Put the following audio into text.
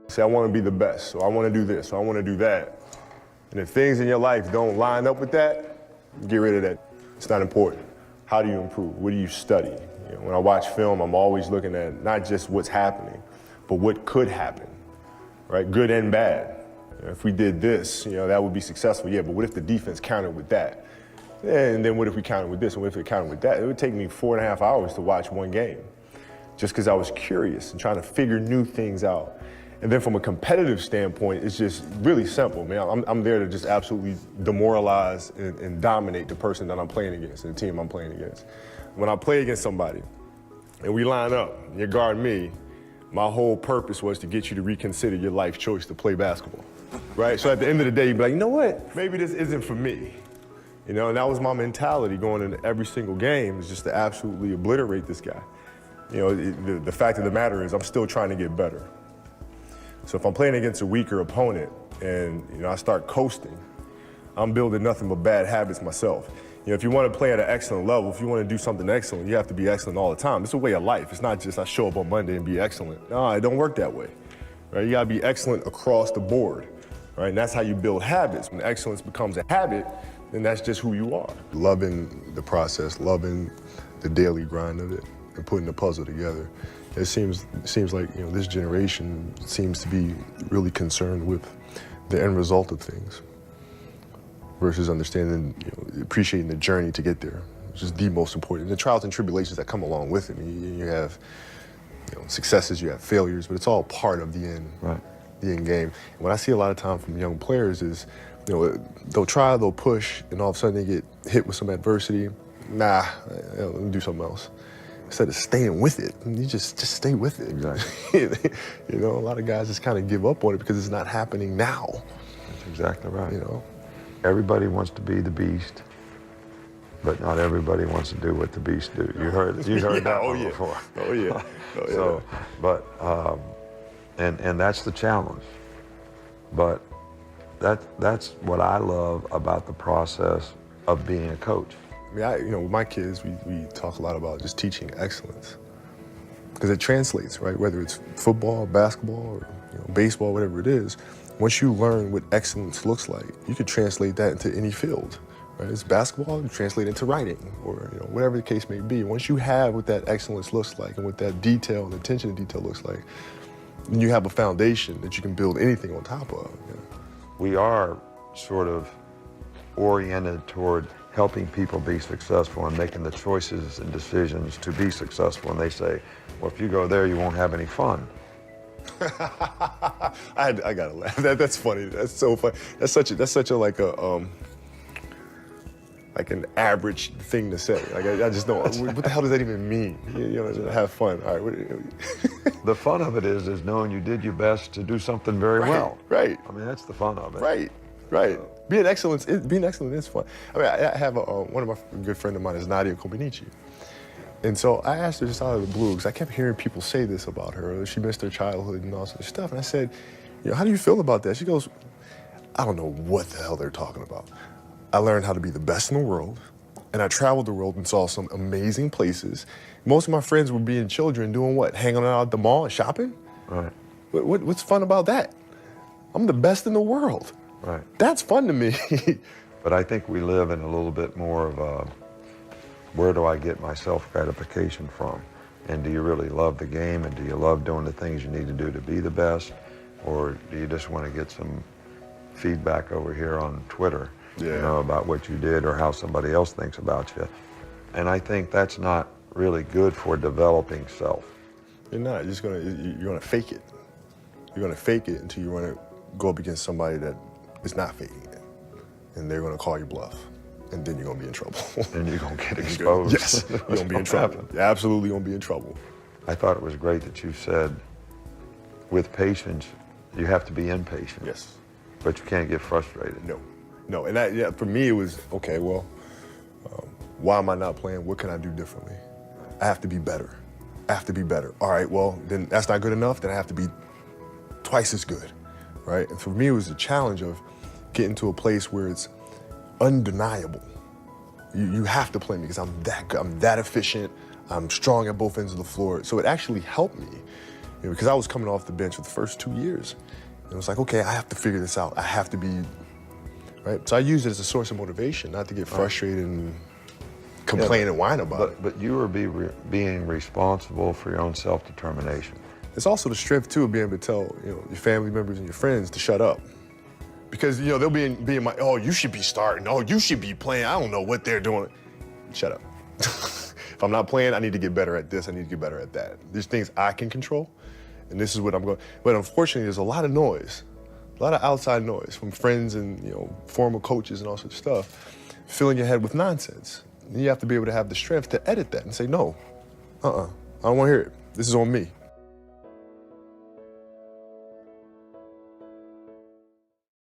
Say, I want to be the best, so I want to do this, so I want to do that. And if things in your life don't line up with that, get rid of that. It's not important. How do you improve? What do you study? You know, when I watch film, I'm always looking at not just what's happening, but what could happen, right? Good and bad. You know, if we did this, that would be successful. Yeah, but what if the defense countered with that? And then what if we countered with this? And what if it countered with that? It would take me 4.5 hours to watch one game, just because I was curious and trying to figure new things out. And then from a competitive standpoint, it's just really simple, man. I'm there to just absolutely demoralize and dominate the person that I'm playing against and the team I'm playing against. When I play against somebody and we line up and you guard me, my whole purpose was to get you to reconsider your life choice to play basketball, right? So at the end of the day, you'd be like, you know what? Maybe this isn't for me. And that was my mentality going into every single game, is just to absolutely obliterate this guy. The fact of the matter is I'm still trying to get better. So if I'm playing against a weaker opponent and I start coasting, I'm building nothing but bad habits myself. If you want to play at an excellent level, if you want to do something excellent, you have to be excellent all the time. It's a way of life. It's not just I show up on Monday and be excellent. No, it don't work that way. Right? You got to be excellent across the board. Right? And that's how you build habits. When excellence becomes a habit, then that's just who you are. Loving the process, loving the daily grind of it, and putting the puzzle together. It seems like this generation seems to be really concerned with the end result of things versus understanding, appreciating the journey to get there, which is the most important. The trials and tribulations that come along with it. You have successes, you have failures, but it's all part of the end, right? The end game. And what I see a lot of time from young players is, they'll try, they'll push, and all of a sudden they get hit with some adversity. Nah, let me do something else. Instead of staying with it, you just stay with it. Exactly. A lot of guys just kind of give up on it because it's not happening now. That's exactly right. Everybody wants to be the beast, but not everybody wants to do what the beast do. You heard that one before. Oh yeah. So, but and that's the challenge. But that's what I love about the process of being a coach. With my kids, we talk a lot about just teaching excellence, because it translates, right? Whether it's football, basketball, or baseball, whatever it is. Once you learn what excellence looks like, you could translate that into any field, right? It's basketball, you translate it into writing, or whatever the case may be. Once you have what that excellence looks like and what that detail and attention to detail looks like, then you have a foundation that you can build anything on top of. We are sort of oriented toward helping people be successful and making the choices and decisions to be successful. And they say, well, if you go there, you won't have any fun. I gotta laugh. That's funny. That's so funny. That's such a like an average thing to say. Like I just don't. What the hell does that even mean? Have fun. All right. The fun of it is knowing you did your best to do something very well. Right. I mean, that's the fun of it. Right. Being excellent is fun. I have one of my good friend of mine is Nadia Comaneci. And so I asked her just out of the blue, because I kept hearing people say this about her. She missed her childhood and all sort of stuff. And I said, how do you feel about that? She goes, I don't know what the hell they're talking about. I learned how to be the best in the world, and I traveled the world and saw some amazing places. Most of my friends were being children doing what? Hanging out at the mall and shopping? Right. What's fun about that? I'm the best in the world. Right. That's fun to me. But I think we live in a little bit more of a, where do I get my self-gratification from? And do you really love the game, and do you love doing the things you need to do to be the best? Or do you just want to get some feedback over here on Twitter, about what you did or how somebody else thinks about you? And I think that's not really good for developing self. You're not. You're gonna fake it. You're gonna fake it until you want to go up against somebody that is not faking it, and they're gonna call you bluff, and then you're gonna be in trouble. And you're gonna get exposed. Yes, you're gonna be in trouble. You're absolutely gonna be in trouble. I thought it was great that you said, with patience, you have to be impatient. Yes. But you can't get frustrated. No, and that, for me, it was, okay, well, why am I not playing? What can I do differently? I have to be better. All right, well, then that's not good enough, then I have to be twice as good, right? And for me, it was a challenge of getting to a place where it's undeniable. You have to play me because I'm that good, I'm that efficient, I'm strong at both ends of the floor. So it actually helped me, because I was coming off the bench for the first 2 years. And it was like, okay, I have to figure this out. I have to be, right? So I used it as a source of motivation, not to get frustrated and complain and whine about it. But you are being responsible for your own self-determination. It's also the strength, too, of being able to tell, your family members and your friends to shut up. Because, they'll be in my, oh, you should be starting. Oh, you should be playing. I don't know what they're doing. Shut up. If I'm not playing, I need to get better at this. I need to get better at that. There's things I can control, and this is what I'm going. But unfortunately, there's a lot of noise, a lot of outside noise from friends and, former coaches and all sorts of stuff, filling your head with nonsense. And you have to be able to have the strength to edit that and say, no, I don't want to hear it. This is on me.